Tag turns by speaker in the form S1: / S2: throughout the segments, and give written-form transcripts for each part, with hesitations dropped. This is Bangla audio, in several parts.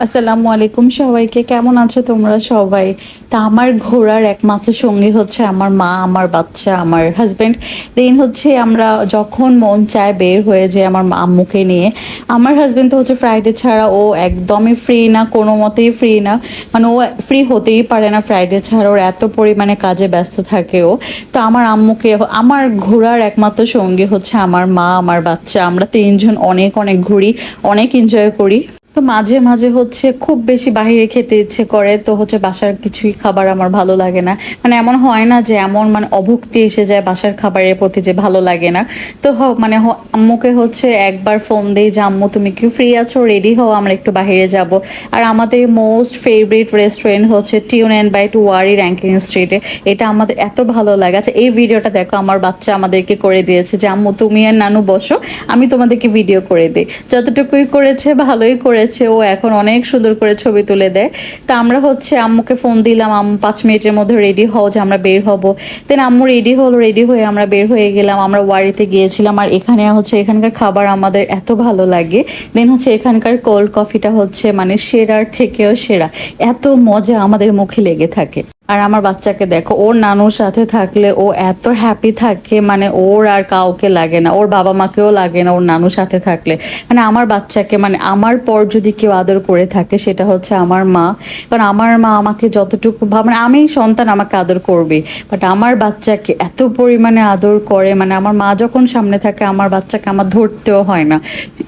S1: আসসালামু আলাইকুম সবাইকে, কেমন আছো তোমরা সবাই? তা আমার ঘোরার একমাত্র সঙ্গী হচ্ছে আমার মা, আমার বাচ্চা, আমার হাজবেন্ড। দেন হচ্ছে আমরা যখন মন চায় বের হয়ে যায় আমার আম্মুকে নিয়ে। আমার হাজবেন্ড তো হচ্ছে ফ্রাইডে ছাড়া ও একদমই ফ্রি না, কোনো মতেই ফ্রি না। মানে ও ফ্রি হতেই পারে না ফ্রাইডে ছাড়া, ওর এত পরিমাণে কাজে ব্যস্ত থাকে ও। তো আমার আম্মুকে, আমার ঘোরার একমাত্র সঙ্গী হচ্ছে আমার মা, আমার বাচ্চা। আমরা তিনজন অনেক অনেক ঘুরি, অনেক এনজয় করি। তো মাঝে মাঝে হচ্ছে খুব বেশি বাহিরে খেতে ইচ্ছে করে, তো হচ্ছে বাসার কিছুই খাবার আমার ভালো লাগে না। মানে এমন হয় না যে এমন মানে অভুক্তি এসে যায় বাসার খাবারের প্রতি যে ভালো লাগে না। তো মানে আম্মুকে হচ্ছে একবার ফোন দিই যে আম্মু তুমি কি ফ্রি আছো, রেডি হও, আমরা একটু বাহিরে যাব। আর আমাদের মোস্ট ফেভারিট রেস্টুরেন্ট হচ্ছে tune and bite Wari Rankin স্ট্রিটে। এটা আমাদের এত ভালো লাগে। আচ্ছা, এই ভিডিওটা দেখো, আমার বাচ্চা আমাদেরকে করে দিয়েছে যে আম্মু তুমি আর নানু বসো, আমি তোমাদেরকে ভিডিও করে দিই। যতটুকুই করেছে ভালোই করেছে, ও এখন অনেক সুন্দর করে ছবি তুলে দেয়। তা আমরা হচ্ছে আম্মুকে ফোন দিলাম, আম্মু 5 মিনিটের মধ্যে রেডি হও যে আমরা বের হব। দেন আম্মু রেডি হলো, রেডি হয়ে আমরা বের হয়ে গেলাম। আমরা ওয়ারিতে গিয়েছিলাম, আর এখানে হচ্ছে এখানকার খাবার আমাদের এত ভালো লাগে। দেন হচ্ছে এখানকার কোল্ড কফিটা হচ্ছে মানে সেরার থেকেও সেরা, এত মজা আমাদের মুখে লেগে থাকে। আর আমার বাচ্চাকে দেখো, ওর নানুর সাথে থাকলে ও এত হ্যাপি থাকে, মানে ওর আর কাউকে লাগে না, ওর বাবা মাকেও লাগে না ওর নানুর সাথে থাকলে। মানে আমার বাচ্চাকে, মানে আমার পর যদি কেউ আদর করে থাকে সেটা হচ্ছে আমার মা। কারণ আমার মা আমাকে যতটুকু মানে আমি সন্তান, আমাকে আদর করবে, বাট আমার বাচ্চাকে এত পরিমাণে আদর করে। মানে আমার মা যখন সামনে থাকে আমার বাচ্চাকে আমার ধরতেও হয় না,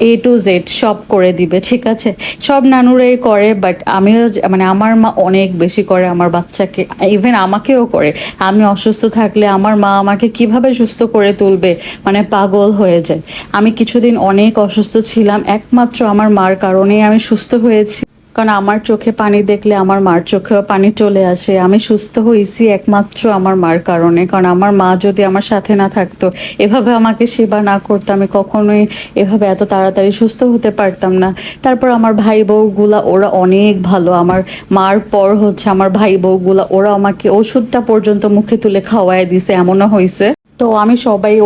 S1: A to Z সব করে দিবে, ঠিক আছে। সব নানুরাই করে, বাট আমিও মানে আমার মা অনেক বেশি করে আমার বাচ্চাকে, ইভেন আমাকেও করে। আমি অসুস্থ থাকলে আমার মা আমাকে কিভাবে সুস্থ করে তুলবে, মানে পাগল হয়ে যায়। আমি কিছুদিন অনেক অসুস্থ ছিলাম, একমাত্র আমার মার কারণেই আমি সুস্থ হয়েছি। কারণ আমার চোখে পানি দেখলে আমার মার চোখেও পানি চলে আসে। আমি সুস্থ হয়েছি একমাত্র আমার মার কারণে। কারণ আমার মা যদি আমার সাথে না থাকতো, এভাবে আমাকে সেবা না করতো, আমি কখনোই এভাবে এত তাড়াতাড়ি সুস্থ হতে পারতাম না। তারপর আমার ভাই বউগুলা ওরা অনেক ভালো। আমার মার পর হচ্ছে আমার ভাই বউগুলা, ওরা আমাকে ওষুধটা পর্যন্ত মুখে তুলে খাওয়ায় দিছে, এমনও হয়েছে। তো আমি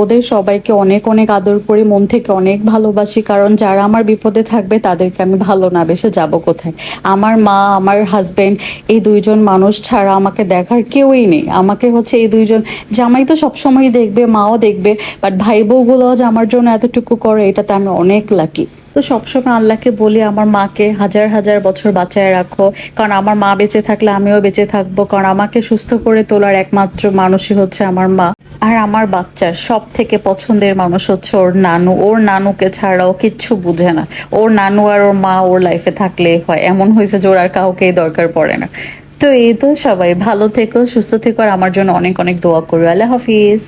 S1: ওদের সবাইকে অনেক অনেক আদর করি, মন থেকে অনেক ভালোবাসি। কারণ যারা আমার বিপদে থাকবে তাদেরকে আমি ভালো না বেসে যাব কোথায়? আমার মা, আমার হাজবেন্ড, এই দুইজন মানুষ ছাড়া আমাকে দেখার কেউই নেই। আমাকে হচ্ছে এই দুইজন, জামাই তো সবসময় দেখবে, মাও দেখবে, বাট ভাই বউগুলোও যে আমার জন্য এতটুকু করে, এটাতে আমি অনেক লাকি। তো সবসময় আল্লাহকে বলি আমার মাকে হাজার হাজার বছর বাঁচায় রাখো। কারণ আমার মা বেঁচে থাকলে আমিও বেঁচে থাকবো। কারণ আমাকে সুস্থ করে তোলার একমাত্র মানুষই হচ্ছে আমার মা। আর আমার বাচ্চার সব থেকে পছন্দের মানুষ হচ্ছে ওর নানু। ওর নানুকে ছাড়াও কিচ্ছু বুঝে না। ওর নানু আর ওর মা ওর লাইফে থাকলেই হয়, এমন হয়েছে যে ওর আর কাউকেই দরকার পড়ে না। তো এই তো, সবাই ভালো থেকো, সুস্থ থেকো, আর আমার জন্য অনেক অনেক দোয়া করো। আল্লাহ হাফিজ।